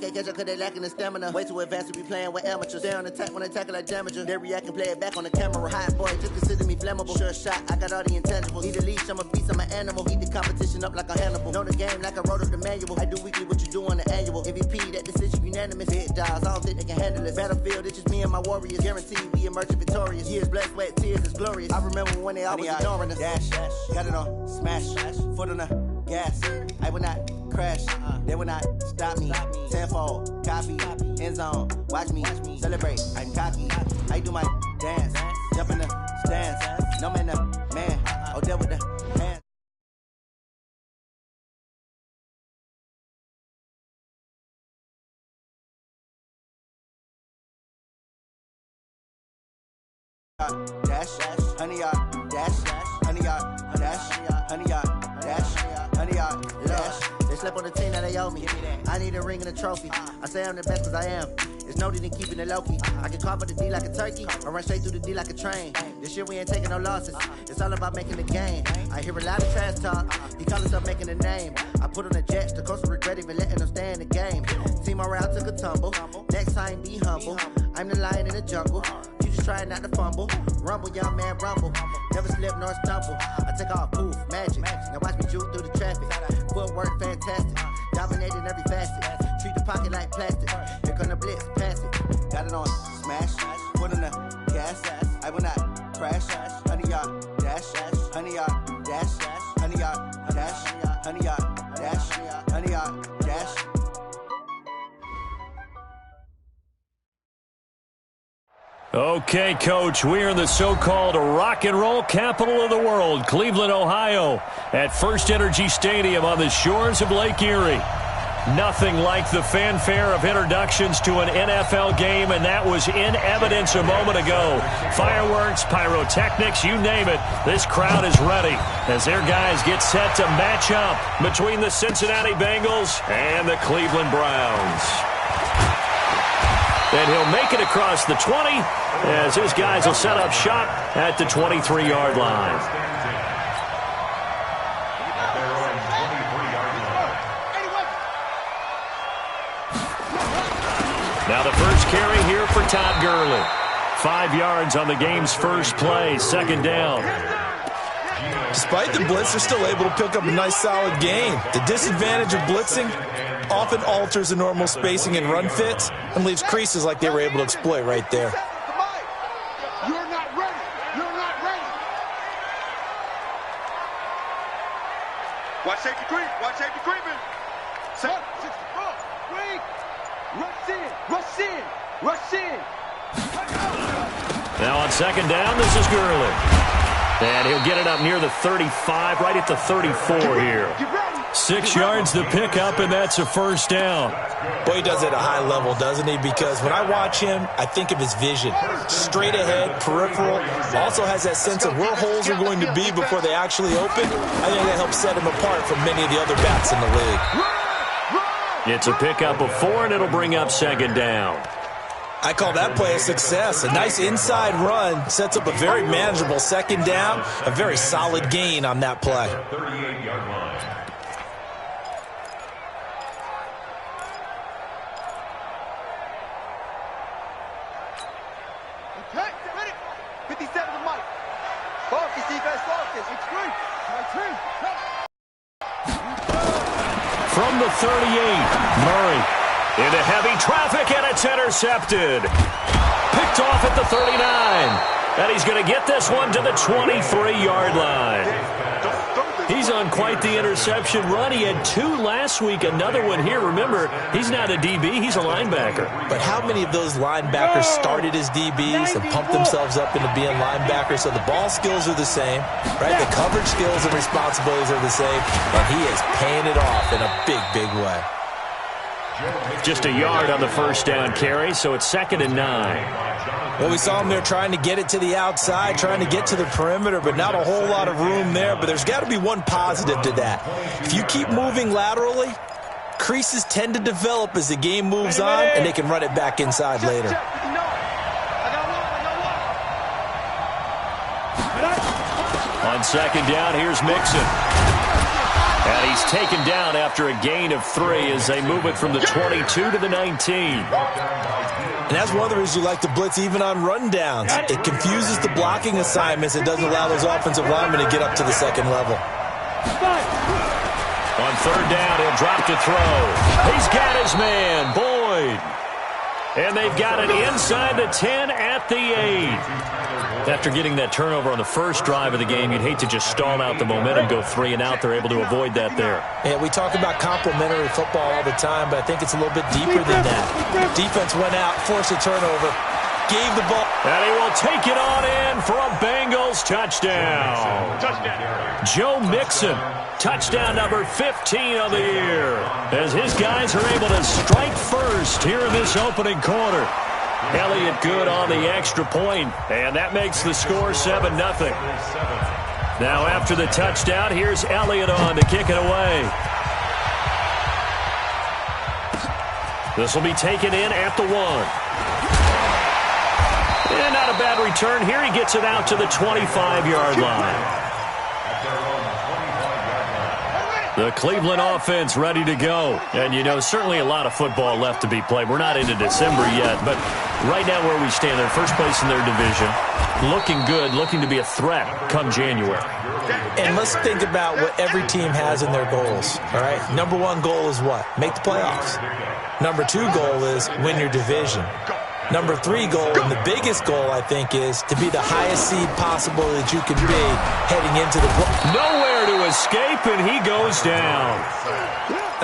can't catch up cause they lacking the stamina. Way too advanced to be playing with amateurs. Stay on attack when they tackle like damager. They react and play it back on the camera. Hot boy, just consider me flammable. Sure shot, I got all the intangibles. Need a leash, I'm a beast, I'm an animal. Eat the competition up like a Hannibal. Know the game like I wrote up the manual. I do weekly what you do on the annual. MVP, that decision unanimous. Hit dials, I don't think they can handle it. Battlefield, it's just me and my warriors. Guaranteed we emerge victorious. Years, blood, sweat, tears, it's glorious. I remember when they always ignoring us. Dash, got it on, smash, foot on the gas. I will not crash, they will not stop me. Tenfold, copy, end zone, watch me celebrate. I'm cocky, I do my dance, jump in the stands. No man, the man, oh, there with the hands. Dash, 100 yard, dash, 100 yard, dash, 100 yard, dash, 100 yard, dash. They slept on the team that they owe me. I need a ring and a trophy. I say I'm the best cause I am. It's no need in keeping it low-key. I can carve up the D like a turkey or run straight through the D like a train. This year we ain't taking no losses. It's all about making the game. I hear a lot of trash talk. He call himself making a name. I put on the Jets. The coach will regret even letting them stay in the game. Team morale took a tumble. Next time be humble. I'm the lion in the jungle. You just try not to fumble. Rumble, young man, rumble. Never slip nor stumble. I take off, poof, magic. Now watch me juke through the traffic. Footwork fantastic. Dominating every facet. Treat the pocket like plastic. Here come the blitz, pass it. Got it on, smash. Foot on the gas. I will not crash. 100 yard dash. 100 yard dash. 100 yard dash. 100 yard dash. 100 yard dash. Okay, Coach, we're in the so-called rock and roll capital of the world, Cleveland, Ohio, at First Energy Stadium on the shores of Lake Erie. Nothing like the fanfare of introductions to an NFL game, and that was in evidence a moment ago. Fireworks, pyrotechnics, you name it. This crowd is ready as their guys get set to match up between the Cincinnati Bengals and the Cleveland Browns. And he'll make it across the 20 as his guys will set up shop at the 23-yard line. Now the first carry here for Todd Gurley. 5 yards on the game's first play, second down. Despite the blitz, they're still able to pick up a nice solid gain. The disadvantage of blitzing often alters the normal spacing and run fits and leaves creases like they were able to exploit right there. You're not ready. You're not ready. Watch safety creep. Watch safety creeping. 64. Wait. Rush in. Rush in. Rush in. Now on second down, this is Gurley. And he'll get it up near the 35, right at the 34 here. 6 yards the pickup, and that's a first down. Boy, he does it at a high level, doesn't he? Because when I watch him, I think of his vision. Straight ahead, peripheral. Also has that sense of where holes are going to be before they actually open. I think that helps set him apart from many of the other backs in the league. It's a pickup of 4, and it'll bring up second down. I call that play a success. A nice inside run sets up a very manageable second down. A very solid gain on that play. 38-yard line. Okay, ready. 57 to Mike. Focus, defense, focus. It's great. From the 38, Murray into heavy traffic, and it's intercepted. Picked off at the 39. And he's going to get this one to the 23-yard line. He's on quite the interception run. He had 2 last week, another one here. Remember, he's not a DB, he's a linebacker. But how many of those linebackers started as DBs and pumped themselves up into being linebackers? So the ball skills are the same, right? The coverage skills and responsibilities are the same, and he is paying it off in a big, big way. Just a yard on the first down carry, so it's 2nd and 9. Well, we saw him there trying to get it to the outside, trying to get to the perimeter, but not a whole lot of room there. But there's got to be one positive to that. If you keep moving laterally, creases tend to develop as the game moves on, and they can run it back inside later. On second down, here's Mixon. And he's taken down after a gain of 3 as they move it from the 22 to the 19. And that's one of the reasons you like to blitz even on rundowns. It confuses the blocking assignments. It doesn't allow those offensive linemen to get up to the second level. On third down, he'll drop to throw. He's got his man, Boyd. And they've got it inside the 10 at the 8. After getting that turnover on the first drive of the game, you'd hate to just stall out the momentum, go 3 and out. They're able to avoid that there. Yeah, we talk about complementary football all the time, but I think it's a little bit deeper than that. Defense went out, forced a turnover, gave the ball. And he will take it on in for a Bengals touchdown. Joe Mixon, touchdown number 15 of the year, as his guys are able to strike first here in this opening quarter. Elliott good on the extra point, and that makes the score 7-0. Now after the touchdown, here's Elliott on to kick it away. This will be taken in at the 1. And not a bad return here. He gets it out to the 25-yard line. The Cleveland offense ready to go. And, you know, certainly a lot of football left to be played. We're not into December yet, but right now where we stand, they're first place in their division. Looking good, looking to be a threat come January. And let's think about what every team has in their goals, all right? Number 1 goal is what? Make the playoffs. Number 2 goal is win your division. Number 3 goal, and the biggest goal, I think, is to be the highest seed possible that you can be heading into the play. Nowhere to escape, and he goes down.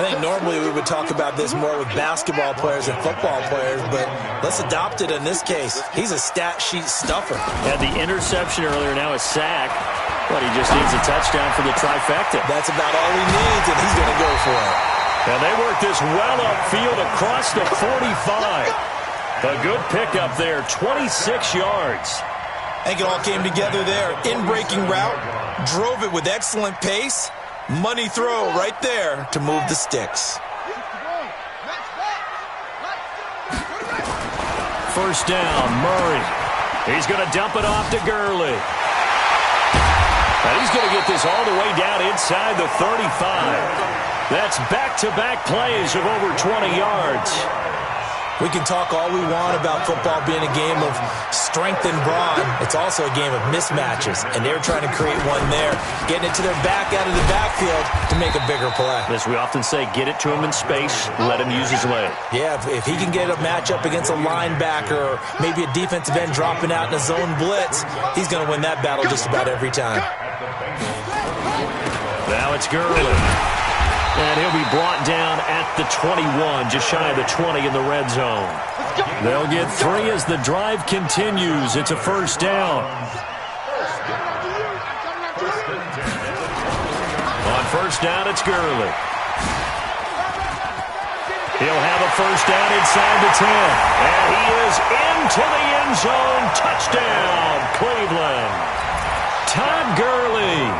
I think normally we would talk about this more with basketball players and football players, but let's adopt it in this case. He's a stat sheet stuffer. Had the interception earlier, now a sack. But he just needs a touchdown for the trifecta. That's about all he needs, and he's going to go for it. And they work this well upfield across the 45. A good pickup there, 26 yards. I think it all came together there. In-breaking route, drove it with excellent pace. Money throw right there to move the sticks. First down, Murray. He's going to dump it off to Gurley. And he's going to get this all the way down inside the 35. That's back-to-back plays of over 20 yards. We can talk all we want about football being a game of strength and brawn. It's also a game of mismatches, and they're trying to create one there, getting it to their back out of the backfield to make a bigger play. As we often say, get it to him in space, let him use his leg. Yeah, if he can get a matchup against a linebacker or maybe a defensive end dropping out in a zone blitz, he's going to win that battle just about every time. Now it's Gurley. And he'll be brought down at the 21, just shy of the 20 in the red zone. They'll get 3 as the drive continues. It's a first down. On first down, it's Gurley. He'll have a first down inside the 10. And he is into the end zone. Touchdown, Cleveland. Todd Gurley.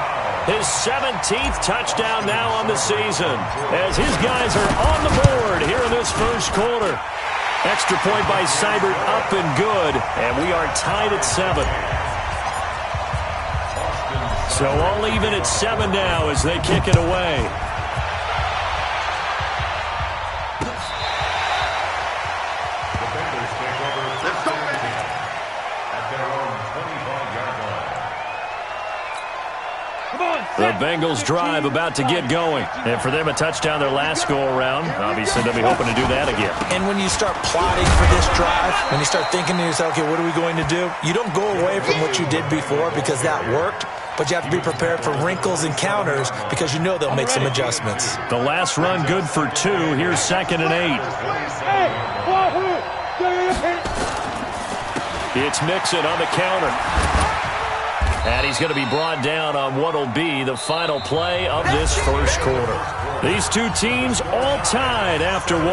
His 17th touchdown now on the season as his guys are on the board here in this first quarter. Extra point by Seibert up and good, and we are tied at 7. So all even at 7 now as they kick it away. The Bengals drive about to get going. And for them, a touchdown their last go-around. Obviously, they'll be hoping to do that again. And when you start plotting for this drive, when you start thinking to yourself, okay, what are we going to do? You don't go away from what you did before because that worked, but you have to be prepared for wrinkles and counters because you know they'll make some adjustments. The last run good for 2. Here's 2nd and 8. It's Mixon on the counter. And he's going to be brought down on what will be the final play of this first quarter. These two teams all tied after 1.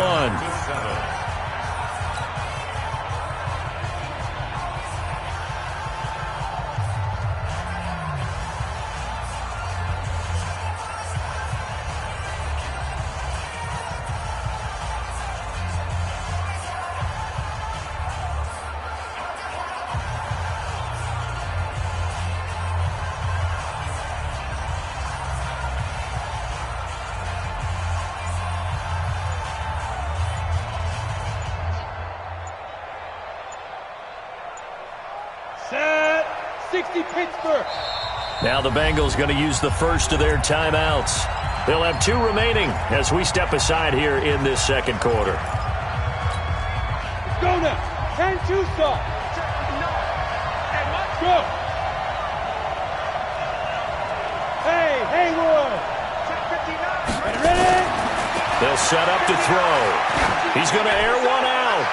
60 Pittsburgh. Now the Bengals going to use the first of their timeouts. They'll have 2 remaining as we step aside here in this second quarter. Let's go now. 10-2 stop. Let's go. Hey, Haywood. Ready? They'll set up to throw. He's going to air one out.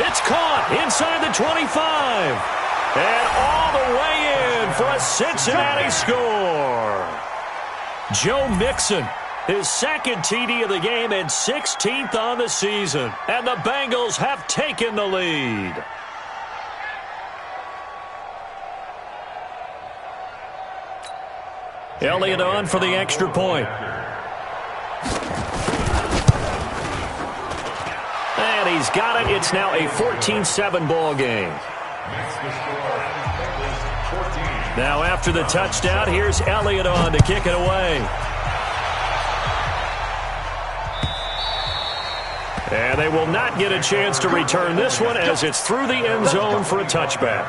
It's caught inside the 25. And all the way in for a Cincinnati score. Joe Mixon, his second TD of the game and 16th on the season. And the Bengals have taken the lead. Elliott on for the extra point. And he's got it. It's now a 14-7 ball game. Now after the touchdown, here's Elliott on to kick it away. And they will not get a chance to return this one as it's through the end zone for a touchback.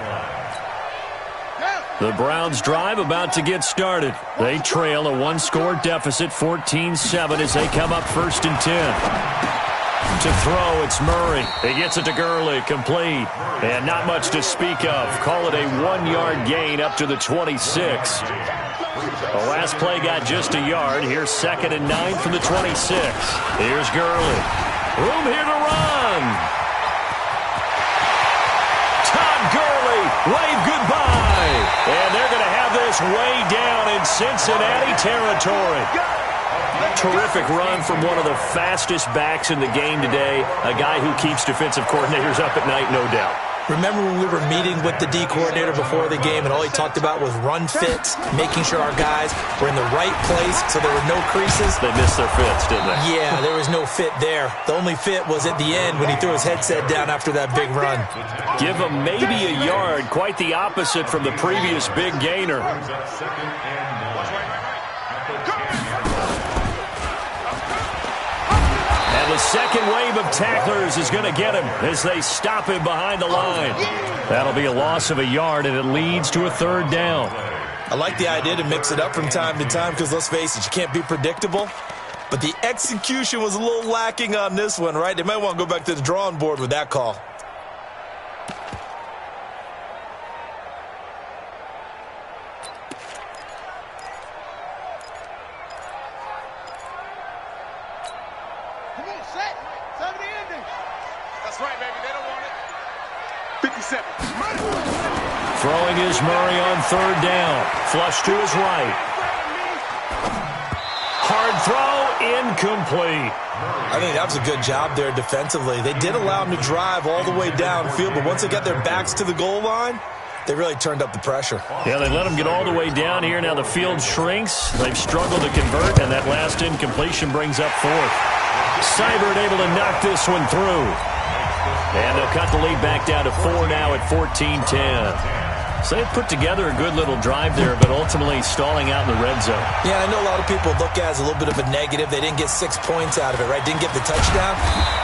The Browns drive about to get started. They trail a 1-score deficit, 14-7, as they come up 1st and 10. To throw, it's Murray. He gets it to Gurley, complete. And not much to speak of. Call it a 1-yard gain up to the 26. The last play got just a yard. Here's 2nd and 9 from the 26. Here's Gurley. Room here to run. Todd Gurley, wave goodbye. And they're going to have this way down in Cincinnati territory. Terrific run from one of the fastest backs in the game today. A guy who keeps defensive coordinators up at night, no doubt. Remember when we were meeting with the D coordinator before the game and all he talked about was run fits, making sure our guys were in the right place so there were no creases? They missed their fits, didn't they? Yeah, there was no fit there. The only fit was at the end when he threw his headset down after that big run. Give him maybe a yard, quite the opposite from the previous big gainer. The second wave of tacklers is going to get him as they stop him behind the line. That'll be a loss of a yard, and it leads to a 3rd down. I like the idea to mix it up from time to time because, let's face it, you can't be predictable. But the execution was a little lacking on this one, right? They might want to go back to the drawing board with that call. Throwing is Murray on 3rd down. Flush to his right. Hard throw, incomplete. I think that was a good job there defensively. They did allow him to drive all the way downfield, but once they got their backs to the goal line, they really turned up the pressure. Yeah, they let him get all the way down here. Now the field shrinks. They've struggled to convert, and that last incompletion brings up 4th. Seibert able to knock this one through. And they'll cut the lead back down to 4 now at 14-10. So they put together a good little drive there, but ultimately stalling out in the red zone. Yeah, I know a lot of people look at it as a little bit of a negative. They didn't get 6 points out of it, right? Didn't get the touchdown.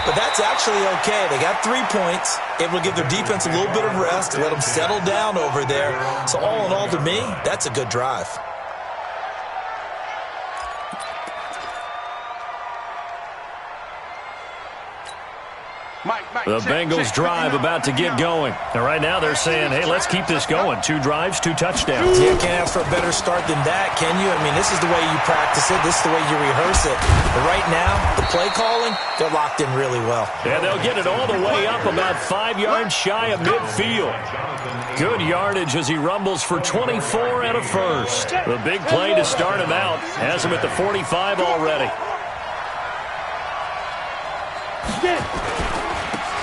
But that's actually okay. They got 3 points. Able to give their defense a little bit of rest, let them settle down over there. So all in all, to me, that's a good drive. The Bengals drive about to get going. And right now they're saying, hey, let's keep this going. 2 drives, 2 touchdowns. Yeah, can't ask for a better start than that, can you? I mean, this is the way you practice it. This is the way you rehearse it. But right now, the play calling, they're locked in really well. And they'll get it all the way up about 5 yards shy of midfield. Good yardage as he rumbles for 24 and a first. The big play to start him out has him at the 45 already.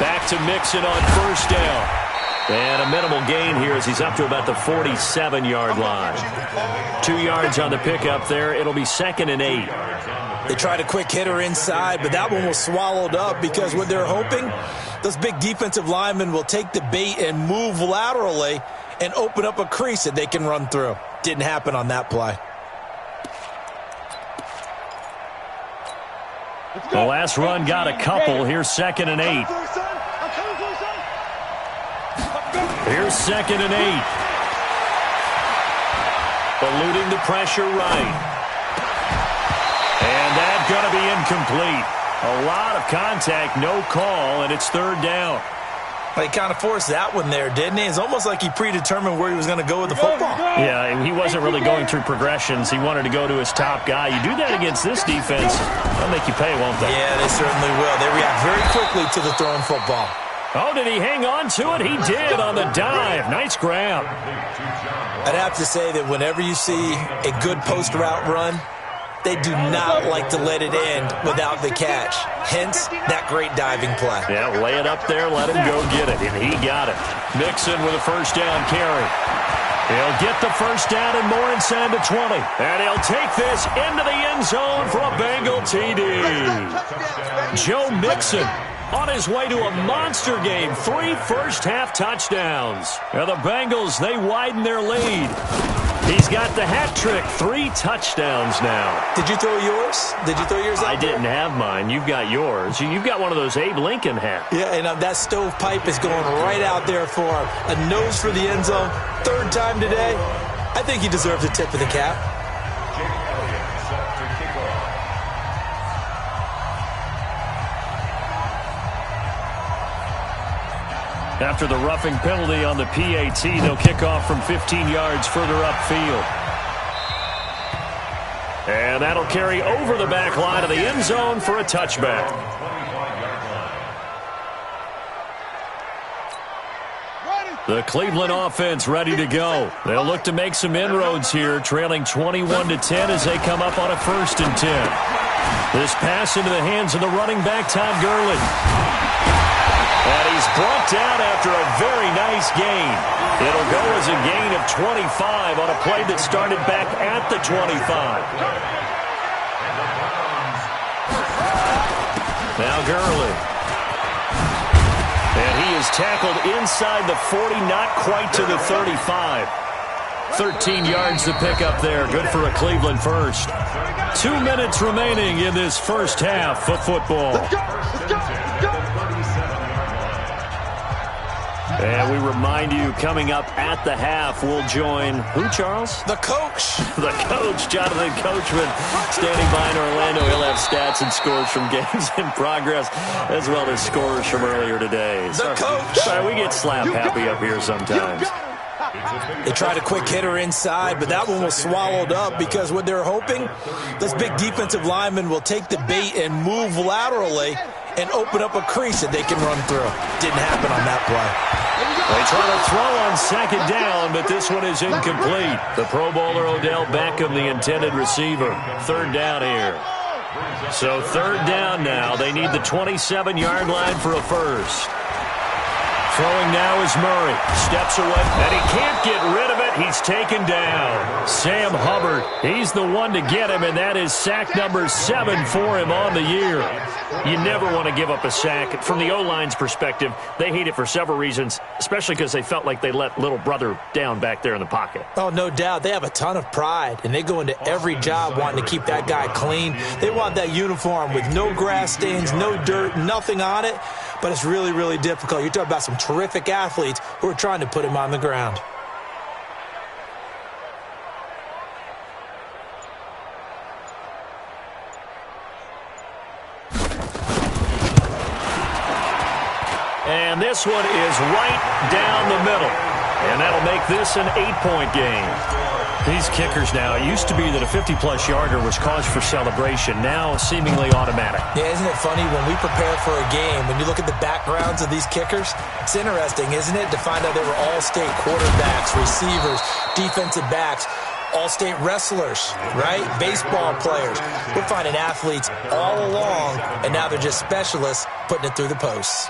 Back to Mixon on 1st down. And a minimal gain here as he's up to about the 47-yard line. 2 yards on the pickup there. It'll be 2nd and 8. They tried a quick hitter inside, but that one was swallowed up because what they're hoping, those big defensive linemen will take the bait and move laterally and open up a crease that they can run through. Didn't happen on that play. The last run got a couple. Here's 2nd and 8. Here's 2nd and 8. eluding the pressure right. And that's going to be incomplete. A lot of contact, no call, and it's third down. He kind of forced that one there, didn't he? It's almost like he predetermined where he was going to go with the football. Yeah, he wasn't really going through progressions. He wanted to go to his top guy. You do that against this defense, they'll make you pay, won't they? Yeah, they certainly will. They react very quickly to the thrown football. Oh, did he hang on to it? He did on the dive. Nice grab. I'd have to say that whenever you see a good post route run, they do not like to let it end without the catch. Hence, that great diving play. Yeah, lay it up there, let him go get it, and he got it. Mixon with a first down carry. He'll get the first down and more inside the 20. And he'll take this into the end zone for a Bengal TD. Joe Mixon on his way to a monster game. 3 first-half touchdowns. Now the Bengals, they widen their lead. He's got the hat trick. 3 touchdowns now. Did you throw yours? Did you throw yours out? I didn't have mine. You've got yours. You've got one of those Abe Lincoln hats. Yeah, and that stovepipe is going right out there for him. A nose for the end zone. 3rd time today. I think he deserves a tip of the cap. After the roughing penalty on the PAT, they'll kick off from 15 yards further upfield. And that'll carry over the back line of the end zone for a touchback. The Cleveland offense ready to go. They'll look to make some inroads here, trailing 21-10 as they come up on a 1st and 10. This pass into the hands of the running back, Todd Gurley. And he's brought down after a very nice gain. It'll go as a gain of 25 on a play that started back at the 25. Now Gurley. And he is tackled inside the 40, not quite to the 35. 13 yards to pick up there. Good for a Cleveland first. 2 minutes remaining in this first half of football. And we remind you, coming up at the half, we'll join who, Charles? The coach. The coach, Jonathan Coachman, standing by in Orlando. He'll have stats and scores from games in progress, as well as scores from earlier today. The coach. Sorry, we get slap happy up here sometimes. They tried a quick hitter inside, but that one was swallowed up because what they're hoping, this big defensive lineman will take the bait and move laterally and open up a crease that they can run through. Didn't happen on that play. They try to throw on 2nd down, but this one is incomplete. The Pro Bowler Odell Beckham, the intended receiver. 3rd down here. So 3rd down now. They need the 27-yard line for a first. Throwing now is Murray. Steps away, and he can't get rid of it. He's taken down. Sam Hubbard, he's the one to get him, and that is sack number 7 for him on the year. You never want to give up a sack. From the O-line's perspective, they hate it for several reasons, especially because they felt like they let little brother down back there in the pocket. Oh, no doubt. They have a ton of pride, and they go into every job wanting to keep that guy clean. They want that uniform with no grass stains, no dirt, nothing on it. But it's really, really difficult. You're talking about some terrific athletes who are trying to put him on the ground. And this one is right down the middle. And that'll make this an 8-point game. These kickers now, it used to be that a 50-plus yarder was cause for celebration. Now seemingly automatic. Yeah, isn't it funny when we prepare for a game, when you look at the backgrounds of these kickers, it's interesting, isn't it, to find out they were all-state quarterbacks, receivers, defensive backs, all-state wrestlers, right? Baseball players. We're finding athletes all along, and now they're just specialists putting it through the posts.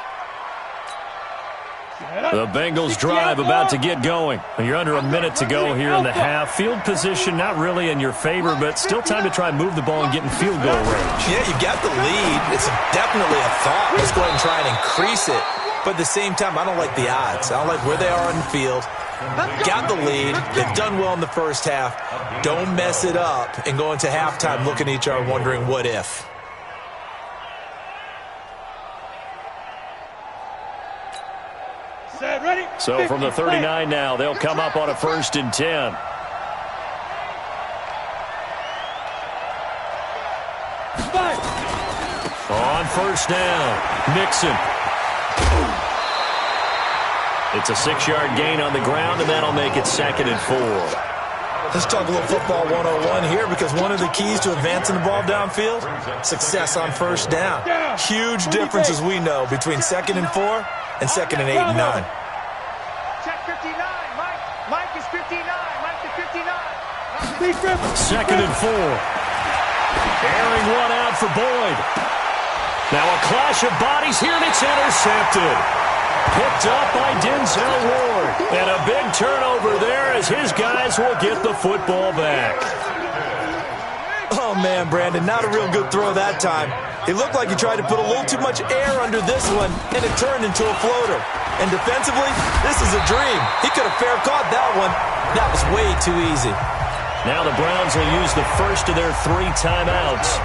The Bengals drive about to get going. You're under a minute to go here in the half. Field position not really in your favor, but still time to try and move the ball and get in field goal range. Yeah, you got the lead. It's definitely a thought. Let's go ahead and try and increase it. But at the same time, I don't like the odds. I don't like where they are on the field. Got the lead. They've done well in the first half. Don't mess it up and go into halftime looking at each other wondering what if. So from the 39 now, they'll come up on a 1st and 10. first down. Mixon. It's a 6-yard gain on the ground, and that'll make it 2nd and 4. Let's talk a little football 101 here, because one of the keys to advancing the ball downfield, success on first down. Huge difference, as we know, between 2nd and 4 and 2nd and 8 and 9. Check 59. Mike is 59. Mike is 59. 2nd and 4. Airing one out for Boyd. Now a clash of bodies here, and it's intercepted. Picked up by Denzel Ward. And a big turnover there as his guys will get the football back. Oh, man, Brandon, not a real good throw that time. It looked like he tried to put a little too much air under this one, and it turned into a floater. And defensively, this is a dream. He could have fair caught that one. That was way too easy. Now the Browns will use the first of their 3 timeouts,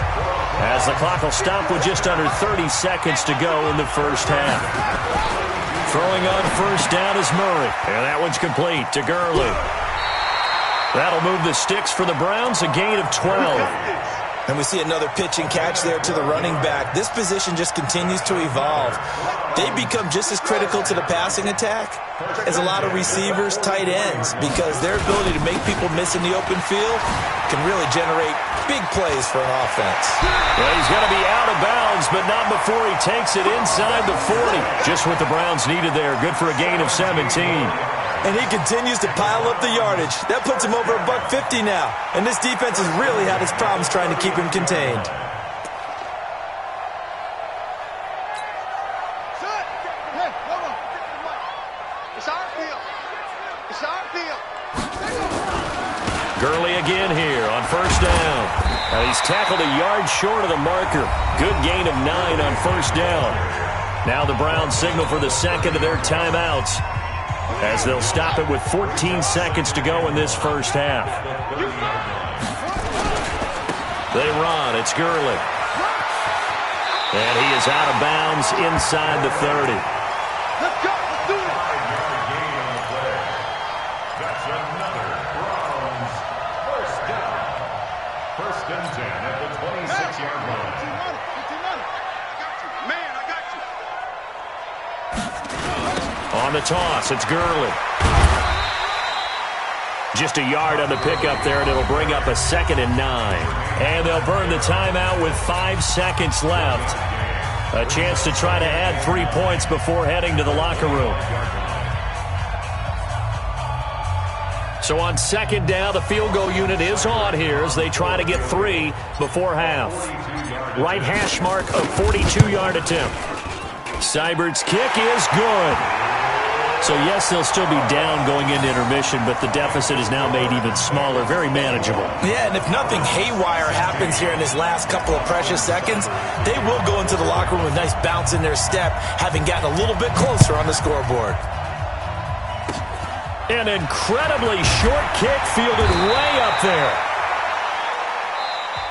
as the clock will stop with just under 30 seconds to go in the first half. Throwing on first down is Murray, and that one's complete to Gurley. That'll move the sticks for the Browns, a gain of 12. And we see another pitch and catch there to the running back. This position just continues to evolve. They become just as critical to the passing attack as a lot of receivers, tight ends, because their ability to make people miss in the open field can really generate big plays for an offense. Well, he's going to be out of bounds, but not before he takes it inside the 40. Just what the Browns needed there. Good for a gain of 17. And he continues to pile up the yardage. That puts him over $150 now. And this defense has really had its problems trying to keep him contained. It's our field. It's our field. Gurley again here on first down. Now he's tackled a yard short of the marker. Good gain of 9 on first down. Now the Browns signal for the second of their timeouts, as they'll stop it with 14 seconds to go in this first half. They run. It's Gurley. And he is out of bounds inside the 30. Let's go. Let's do it. That's another Browns first down. 1st and 10 at the 26-yard line. Man, I got you. On the toss, it's Gurley. Just a yard on the pickup there, and it'll bring up a 2nd and 9. And they'll burn the timeout with 5 seconds left. A chance to try to add 3 points before heading to the locker room. So on 2nd down, the field goal unit is on here as they try to get 3 before half. Right hash mark of 42-yard attempt. Seibert's kick is good. So, yes, they'll still be down going into intermission, but the deficit is now made even smaller, very manageable. Yeah, and if nothing haywire happens here in this last couple of precious seconds, they will go into the locker room with a nice bounce in their step, having gotten a little bit closer on the scoreboard. An incredibly short kick fielded way up there.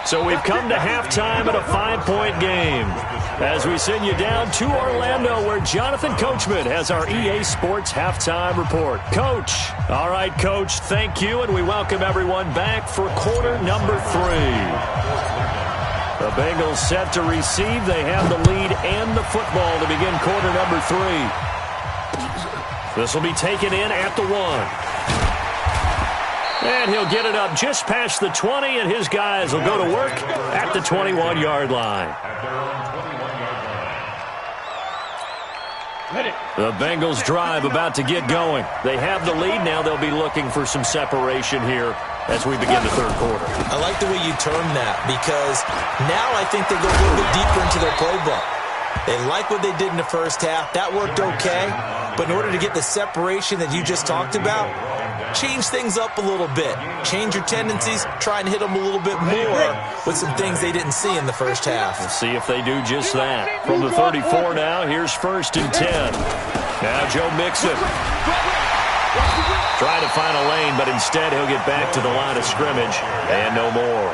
So we've come to halftime at a 5-point game, as we send you down to Orlando, where Jonathan Coachman has our EA Sports halftime report. Coach. All right, Coach, thank you, and we welcome everyone back for quarter number 3. The Bengals set to receive. They have the lead and the football to begin quarter number 3. This will be taken in at the 1. And he'll get it up just past the 20, and his guys will go to work at the 21-yard line. The Bengals drive about to get going. They have the lead. Now they'll be looking for some separation here as we begin the 3rd quarter. I like the way you term that, because now I think they go a little bit deeper into their playbook. They like what they did in the first half. That worked okay. But in order to get the separation that you just talked about, change things up a little bit. Change your tendencies. Try and hit them a little bit more with some things they didn't see in the first half. We'll see if they do just that. From the 34 now, here's 1st and 10. Now Joe Mixon. Trying to find a lane, but instead he'll get back to the line of scrimmage. And no more.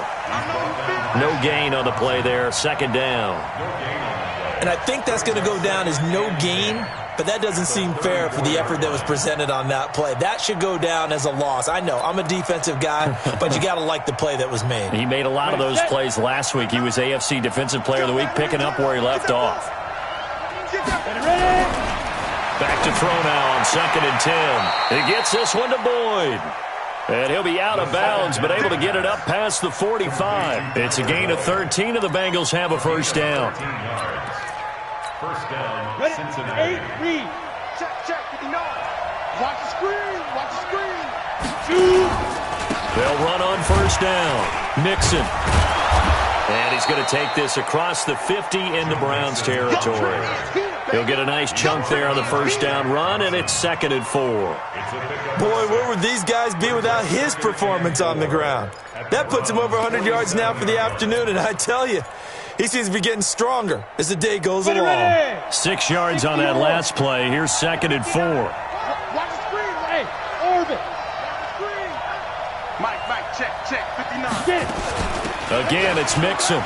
No gain on the play there. 2nd down. And I think that's going to go down as no gain, but that doesn't seem fair for the effort that was presented on that play. That should go down as a loss. I know, I'm a defensive guy, but you got to like the play that was made. He made a lot of those plays last week. He was AFC Defensive Player of the Week, picking up where he left off. Back to throw now on 2nd and 10. He gets this one to Boyd. And he'll be out of bounds, but able to get it up past the 45. It's a gain of 13, and the Bengals have a first down. First down, Cincinnati. 8, read. Check, 59. Watch the screen, watch the screen. They'll run on first down. Mixon. And he's going to take this across the 50 into Browns territory. He'll get a nice chunk there on the first down run, and it's 2nd and 4. Boy, where would these guys be without his performance on the ground? That puts him over 100 yards now for the afternoon, and I tell you, he seems to be getting stronger as the day goes along. 6 yards on that last play. Here's 2nd and 4. Watch the screen, hey, orbit. Mike, check, 59. Get it. Again, it's Mixon.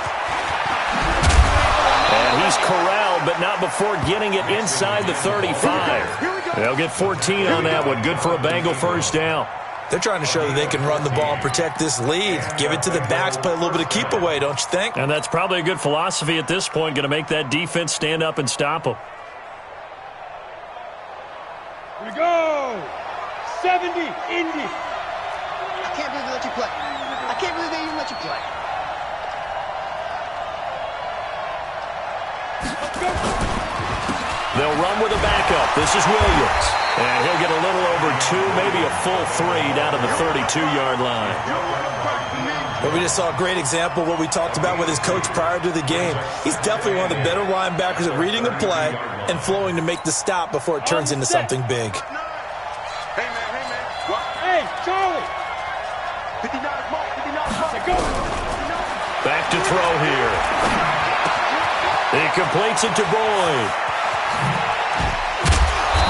And he's corralled, but not before getting it inside the 35. They'll get 14 on that one. Good for a Bengal first down. They're trying to show that they can run the ball and protect this lead. Give it to the backs, play a little bit of keep away, don't you think? And that's probably a good philosophy at this point, going to make that defense stand up and stop them. Here we go. 70, Indy. I can't believe they let you play. I can't believe they even let you play. They'll run with a backup. This is Williams. And he'll get a little over 2, maybe a full 3 down to the 32-yard line. Well, we just saw a great example of what we talked about with his coach prior to the game. He's definitely one of the better linebackers at reading a play and flowing to make the stop before it turns into something big. Hey, man. Hey, Charlie. 59 mark, 59 go. Back to throw here. He completes it to Boyd.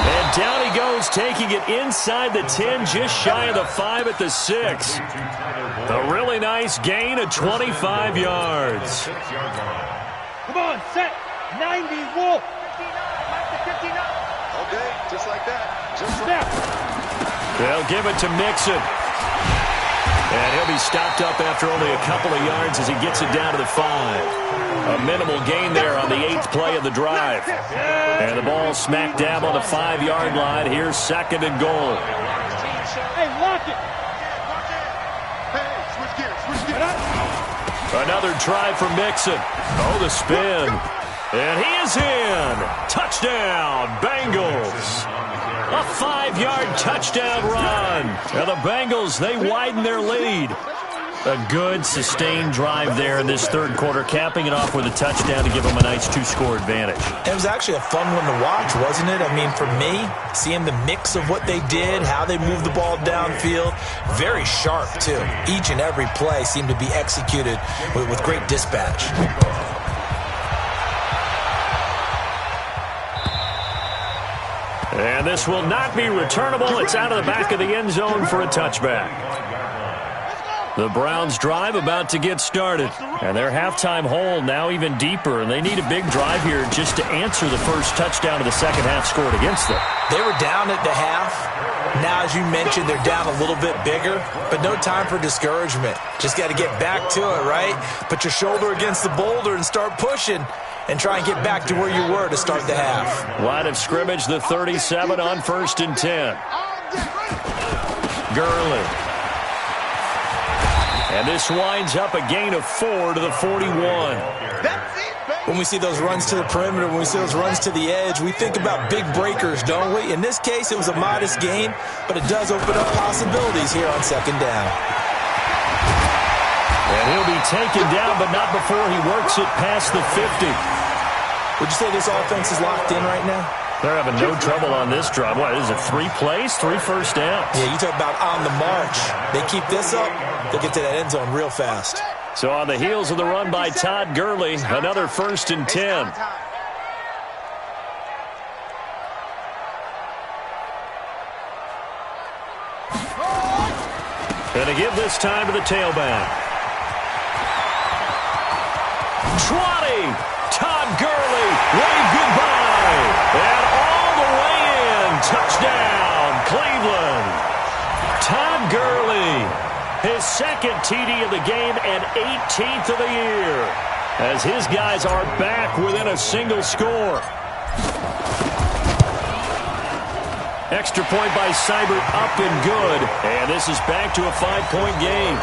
And down he goes, taking it inside the 10, just shy of the 5 at the 6. A really nice gain of 25 yards. Come on, set. 90, Wolf. 59. Okay, just like that. Just like that. They'll give it to Mixon. And he'll be stopped up after only a couple of yards as he gets it down to the 5. A minimal gain there on the 8th play of the drive. And the ball smack dab on the 5-yard line. Here's 2nd and goal. Hey, lock it. Hey, switch gears. Another try for Mixon. Oh, the spin. And he is in. Touchdown, Bengals. A 5-yard touchdown run. And the Bengals, they widen their lead. A good, sustained drive there in this third quarter, capping it off with a touchdown to give them a nice 2-score advantage. It was actually a fun one to watch, wasn't it? I mean, for me, seeing the mix of what they did, how they moved the ball downfield, very sharp, too. Each and every play seemed to be executed with great dispatch. And this will not be returnable. It's out of the back of the end zone for a touchback. The Browns drive about to get started. And their halftime hole now even deeper. And they need a big drive here just to answer the first touchdown of the second half scored against them. They were down at the half. Now, as you mentioned, they're down a little bit bigger. But no time for discouragement. Just got to get back to it, right? Put your shoulder against the boulder and start pushing. And try and get back to where you were to start the half. Line of scrimmage, the 37 on 1st and 10. Gurley. And this winds up a gain of 4 to the 41. When we see those runs to the perimeter, when we see those runs to the edge, we think about big breakers, don't we? In this case, it was a modest gain, but it does open up possibilities here on 2nd down. And he'll be taken down, but not before he works it past the 50. Would you say this offense is locked in right now? They're having no trouble on this drive. What, is it 3 plays, 3 first downs? Yeah, you talk about on the march. They keep this up, they'll get to that end zone real fast. So on the heels of the run by Todd Gurley, another 1st and 10. And to give this time to the tailback. Trotting! Todd Gurley Wave goodbye. And all the way in. Touchdown, Cleveland. Todd Gurley, his second TD of the game and 18th of the year, as his guys are back within a single score. Extra point by Seibert, up and good. And this is back to a 5-point game.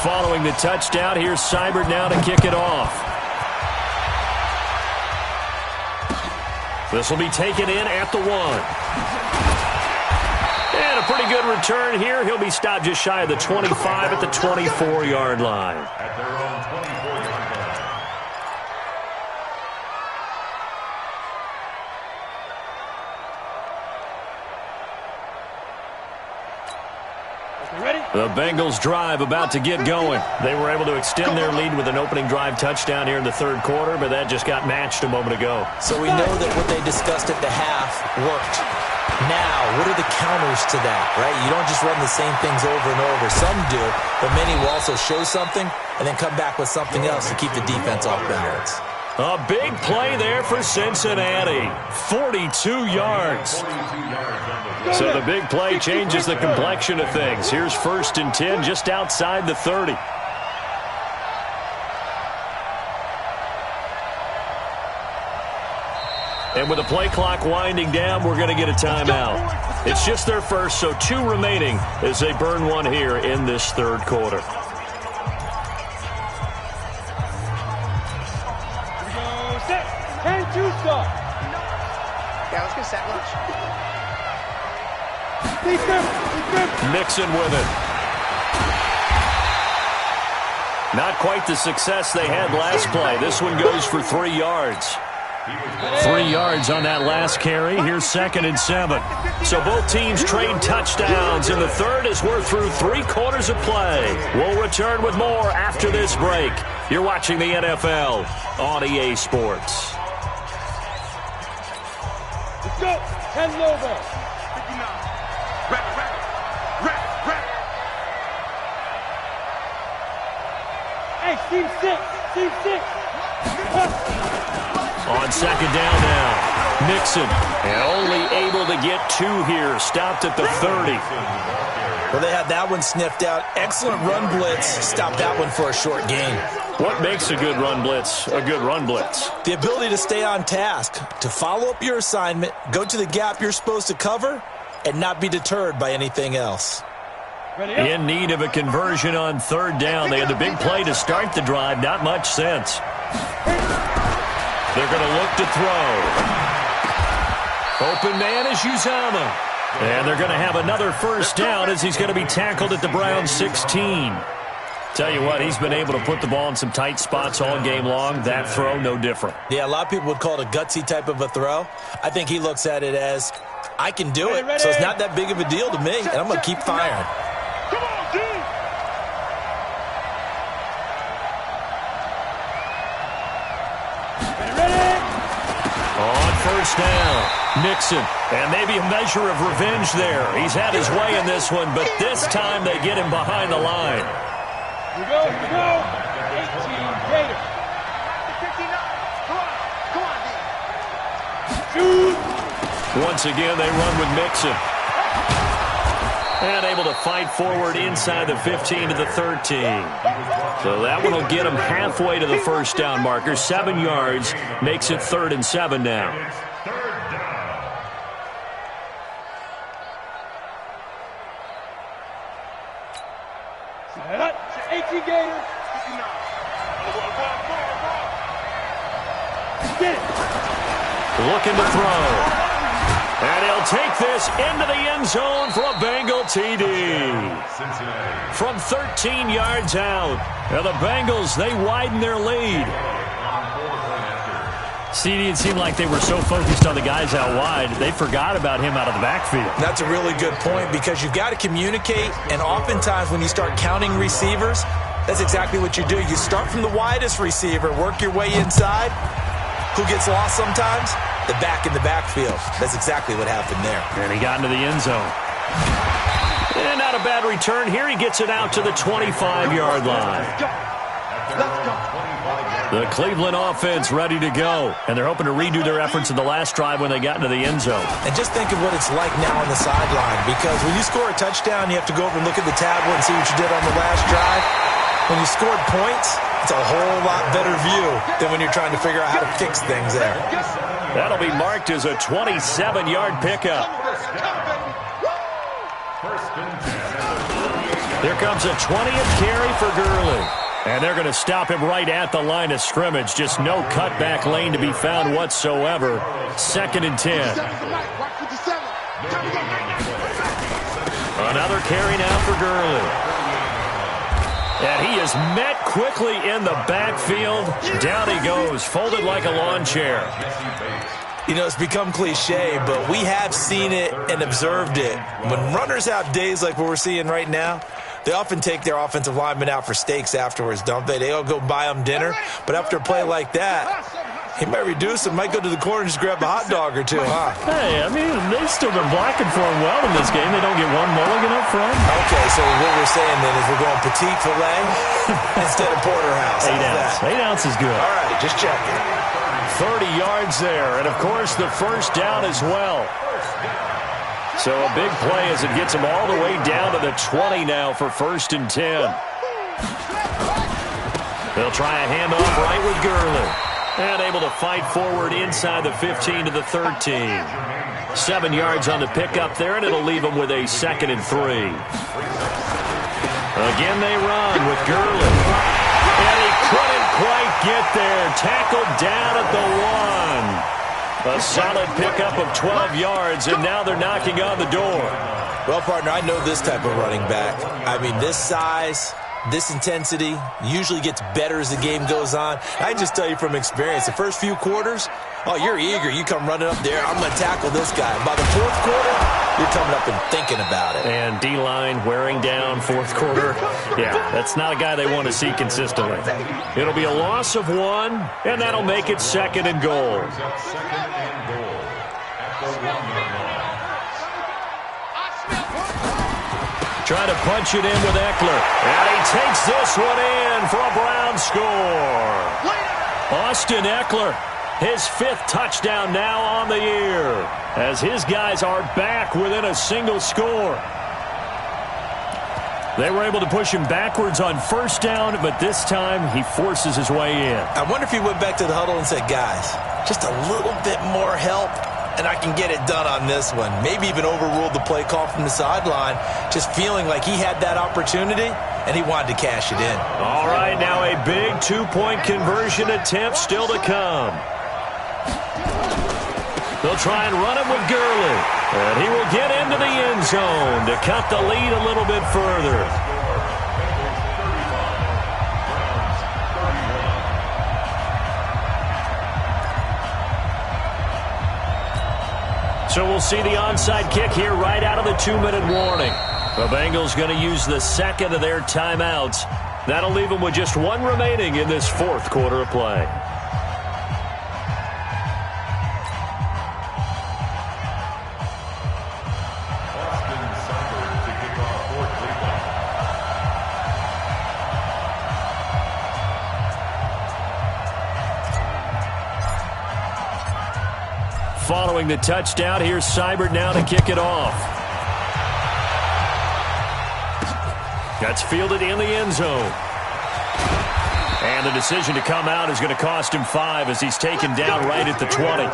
Following the touchdown, here's Seibert now to kick it off. This will be taken in at the 1. And a pretty good return here. He'll be stopped just shy of the 25 at the 24-yard line. At their own 24-yard line. The Bengals drive about to get going. They were able to extend their lead with an opening drive touchdown here in the third quarter, but that just got matched a moment ago. So we know that what they discussed at the half worked. Now, what are the counters to that, right? You don't just run the same things over and over. Some do, but many will also show something and then come back with something else to keep the defense off balance. A big play there for Cincinnati. 42 yards. So the big play changes the complexion of things. Here's 1st and 10 just outside the 30. And with the play clock winding down, we're going to get a timeout. It's just their first, so 2 remaining as they burn one here in this third quarter. Yeah, let's get set lunch. Mixon with it. Not quite the success they had last play. This one goes for 3 yards. 3 yards on that last carry. Here's 2nd and 7. So both teams trade touchdowns in the third as we're through 3 quarters of play. We'll return with more after this break. You're watching the NFL on EA Sports. Let's go. 10 over. 59. Rap. Hey, team 6. On 2nd down now. Mixon, and only able to get 2 here. Stopped at the 30. Well, they had that one sniffed out. Excellent run blitz. Stopped that one for a short gain. What makes a good run blitz a good run blitz? The ability to stay on task, to follow up your assignment, go to the gap you're supposed to cover, and not be deterred by anything else. In need of a conversion on 3rd down. They had the big play to start the drive. Not much sense. They're going to look to throw. Open man is Uzama. And they're going to have another 1st down as he's going to be tackled at the Browns 16. Tell you what, he's been able to put the ball in some tight spots all game long. That throw, no different. Yeah, a lot of people would call it a gutsy type of a throw. I think he looks at it as, I can do it, so it's not that big of a deal to me, and I'm going to keep firing. Come on, dude. Ready. On 1st down, Mixon. And maybe a measure of revenge there. He's had his way in this one, but this time they get him behind the line. Here we go. 18 Gators. 59. Come on. Shoot. Once again, they run with Mixon. And able to fight forward inside the 15 to the 13. So that one will get him halfway to the 1st down marker. 7 yards makes it 3rd and 7 now. It's 3rd down. Set up. 18 Gators. 59. Get it. Looking to throw. And he'll take this into the end zone for a Bengal TD. Cincinnati. From 13 yards out. Now the Bengals, they widen their lead. CD, it seemed like they were so focused on the guys out wide, they forgot about him out of the backfield. That's a really good point because you've got to communicate, and oftentimes when you start counting receivers, that's exactly what you do. You start from the widest receiver, work your way inside. Who gets lost sometimes? The back in the backfield. That's exactly what happened there. And he got into the end zone. And not a bad return here. He gets it out to the 25-yard line. Let's go. The Cleveland offense ready to go. And they're hoping to redo their efforts in the last drive when they got into the end zone. And just think of what it's like now on the sideline, because when you score a touchdown, you have to go over and look at the tablet and see what you did on the last drive. When you scored points, it's a whole lot better view than when you're trying to figure out how to fix things there. That'll be marked as a 27-yard pickup. Here comes a 20th carry for Gurley. And they're going to stop him right at the line of scrimmage. Just no cutback lane to be found whatsoever. 2nd and 10. Another carry now for Gurley. And he is met quickly in the backfield. Down he goes, folded like a lawn chair. You know, it's become cliche, but we have seen it and observed it. When runners have days like what we're seeing right now, they often take their offensive linemen out for steaks afterwards, don't they? They all go buy them dinner. But after a play like that, he might reduce it, might go to the corner and just grab a hot dog or two, huh? Hey, I mean, they've still been blocking for him well in this game. They don't get one mulligan up front. Okay, so what we're saying then is we're going petite filet instead of porterhouse. 8 ounce. 8 ounce is good. All right, just checking. 30 yards there, and of course the first down as well. So a big play as it gets him all the way down to the 20 now for 1st and 10. They'll try a handoff right with Gurley. And able to fight forward inside the 15 to the 13. 7 yards on the pickup there, and it'll leave them with a 2nd and 3. Again they run with Gurley. And he couldn't quite get there. Tackled down at the 1. A solid pickup of 12 yards, and now they're knocking on the door. Well, partner, I know this type of running back. I mean, this size, this intensity usually gets better as the game goes on. I just tell you from experience, the first few quarters, oh, you're eager. You come running up there, I'm going to tackle this guy. By the 4th quarter, you're coming up and thinking about it. And D-line wearing down 4th quarter. Yeah, that's not a guy they want to see consistently. It'll be a loss of 1, and that'll make it 2nd and goal. Trying to punch it in with Eckler. And he takes this one in for a Brown score. Austin Eckler, his 5th touchdown now on the year, as his guys are back within a single score. They were able to push him backwards on 1st down, but this time he forces his way in. I wonder if he went back to the huddle and said, guys, just a little bit more help, and I can get it done on this one. Maybe even overruled the play call from the sideline, just feeling like he had that opportunity, and he wanted to cash it in. All right, now a big 2-point conversion attempt still to come. They'll try and run him with Gurley. And he will get into the end zone to cut the lead a little bit further. So we'll see the onside kick here right out of the 2-minute warning. The Bengals going to use the 2nd of their timeouts. That'll leave them with just 1 remaining in this 4th quarter of play. Following the touchdown, here's Seibert now to kick it off. That's fielded in the end zone. And the decision to come out is going to cost him 5 as he's taken down right at the 20.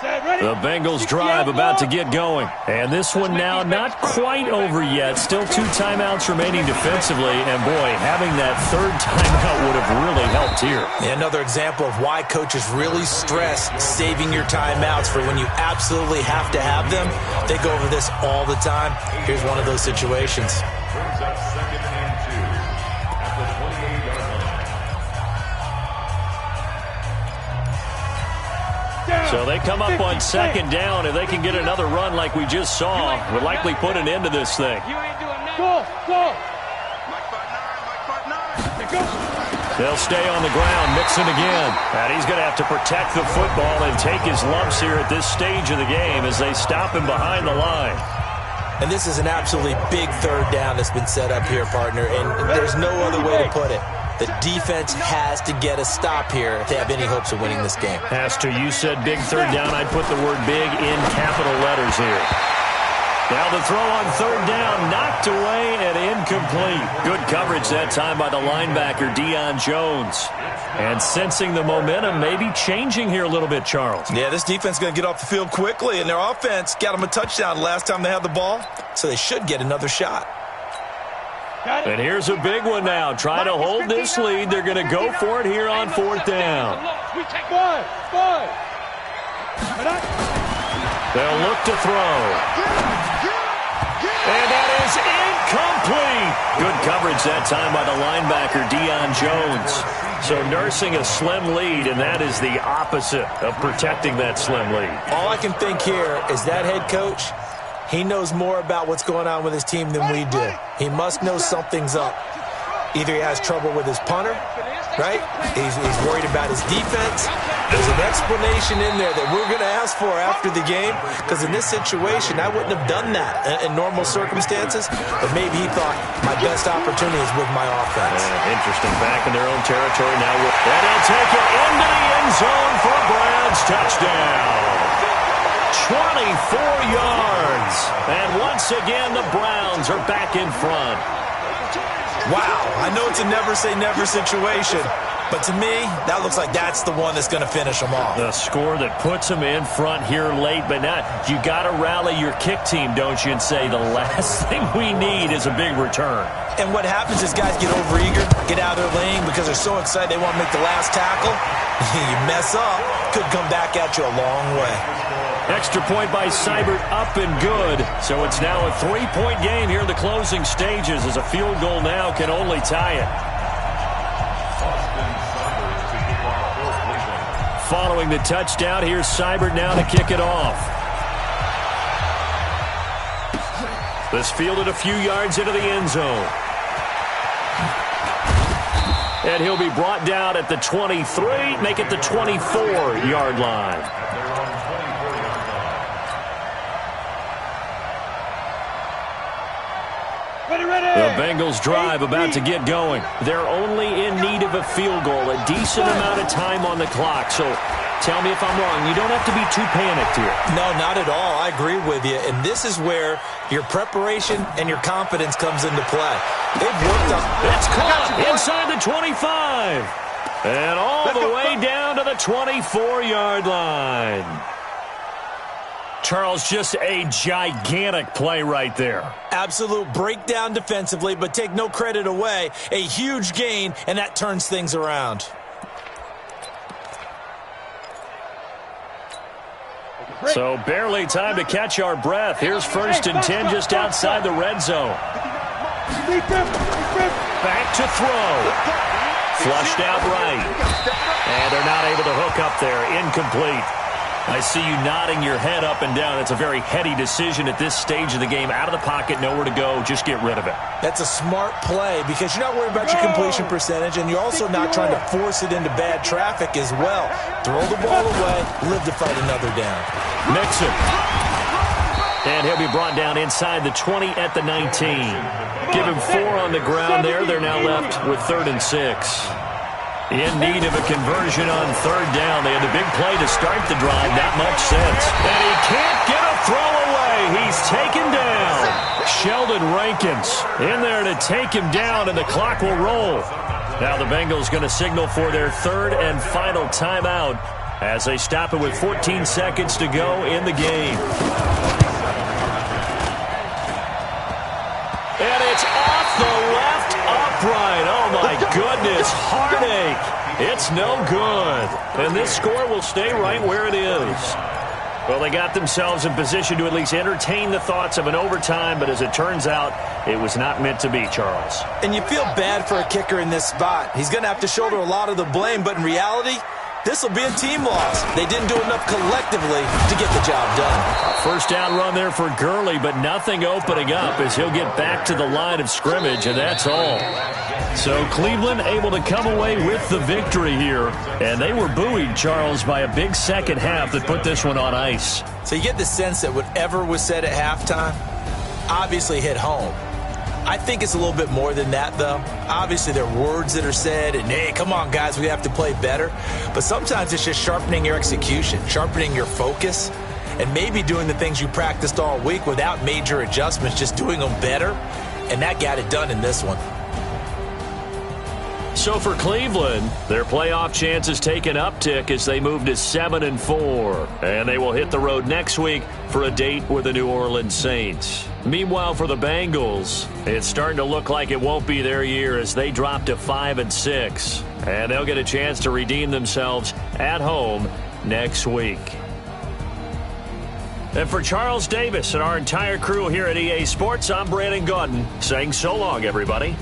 Set, ready. The Bengals drive about to get going. And this one now not quite over yet. Still 2 timeouts remaining defensively. And, boy, having that third timeout would have really helped here. Another example of why coaches really stress saving your timeouts for when you absolutely have to have them. They go over this all the time. Here's one of those situations. Brings up 2nd and 2 at the 28-yard line. So they come up on 2nd down. If they can get another run like we just saw, would likely put an end to this thing. Go. They'll stay on the ground, mixing again. And he's going to have to protect the football and take his lumps here at this stage of the game as they stop him behind the line. And this is an absolutely big 3rd down that's been set up here, partner, and there's no other way to put it. The defense has to get a stop here if they have any hopes of winning this game. Has to. You said big 3rd down. I'd put the word big in capital letters here. Now the throw on 3rd down, knocked away and incomplete. Good coverage that time by the linebacker, Deion Jones. And sensing the momentum, maybe changing here a little bit, Charles. Yeah, this defense is going to get off the field quickly, and their offense got them a touchdown last time they had the ball, so they should get another shot. And here's a big one now. Trying to hold this lead. They're going to go for it here on 4th down. They'll look to throw. And that is incomplete. Good coverage that time by the linebacker, Deion Jones. So nursing a slim lead, and that is the opposite of protecting that slim lead. All I can think here is that head coach, he knows more about what's going on with his team than we do. He must know something's up. Either he has trouble with his punter, right? He's worried about his defense. There's an explanation in there that we're going to ask for after the game, because in this situation, I wouldn't have done that in normal circumstances, but maybe he thought my best opportunity is with my offense. Interesting. Back in their own territory now. And they'll take it into the end zone for a Browns touchdown. 24 yards. And once again, the Browns are back in front. Wow, I know it's a never-say-never situation, but to me, that looks like that's the one that's going to finish them off. The score that puts them in front here late, but not. You got to rally your kick team, don't you, and say the last thing we need is a big return. And what happens is guys get overeager, get out of their lane because they're so excited they want to make the last tackle. You mess up, could come back at you a long way. Extra point by Seibert, up and good. So it's now a 3-point game here in the closing stages, as a field goal now can only tie it. Following the touchdown, here's Seibert now to kick it off. This fielded a few yards into the end zone. And he'll be brought down at the 23, make it the 24-yard line. The Bengals drive about to get going. They're only in need of a field goal, a decent amount of time on the clock. So tell me if I'm wrong. You don't have to be too panicked here. No, not at all. I agree with you. And this is where your preparation and your confidence comes into play. They've worked up. It's caught inside the 25. And all the way down to the 24-yard line. Charles, just a gigantic play right there. Absolute breakdown defensively, but take no credit away. A huge gain, and that turns things around. So barely time to catch our breath. Here's 1st and 10 just outside the red zone. Back to throw. Flushed out right. And they're not able to hook up there. Incomplete. I see you nodding your head up and down. It's a very heady decision at this stage of the game. Out of the pocket, nowhere to go. Just get rid of it. That's a smart play because you're not worried about your completion percentage, and you're also not trying to force it into bad traffic as well. Throw the ball away, live to fight another down. Mixon. And he'll be brought down inside the 20 at the 19. Give him 4 on the ground there. They're now left with 3rd and 6. In need of a conversion on 3rd down. They had the big play to start the drive. Not much sense. And he can't get a throw away. He's taken down. Sheldon Rankins in there to take him down, and the clock will roll. Now the Bengals going to signal for their 3rd and final timeout as they stop it with 14 seconds to go in the game. And it's off the left upright. Oh, my goodness. Heartache. It's no good. And this score will stay right where it is. Well, they got themselves in position to at least entertain the thoughts of an overtime, but as it turns out, it was not meant to be, Charles. And you feel bad for a kicker in this spot. He's going to have to shoulder a lot of the blame, but in reality, this will be a team loss. They didn't do enough collectively to get the job done. First down run there for Gurley, but nothing opening up as he'll get back to the line of scrimmage, and that's all. So Cleveland able to come away with the victory here, and they were buoyed, Charles, by a big second half that put this one on ice. So you get the sense that whatever was said at halftime obviously hit home. I think it's a little bit more than that, though. Obviously, there are words that are said, and, hey, come on, guys, we have to play better. But sometimes it's just sharpening your execution, sharpening your focus, and maybe doing the things you practiced all week without major adjustments, just doing them better. And that got it done in this one. So for Cleveland, their playoff chances take an uptick as they move to 7-4. And they will hit the road next week for a date with the New Orleans Saints. Meanwhile, for the Bengals, it's starting to look like it won't be their year as they drop to 5-6. And they'll get a chance to redeem themselves at home next week. And for Charles Davis and our entire crew here at EA Sports, I'm Brandon Gaudin saying so long, everybody.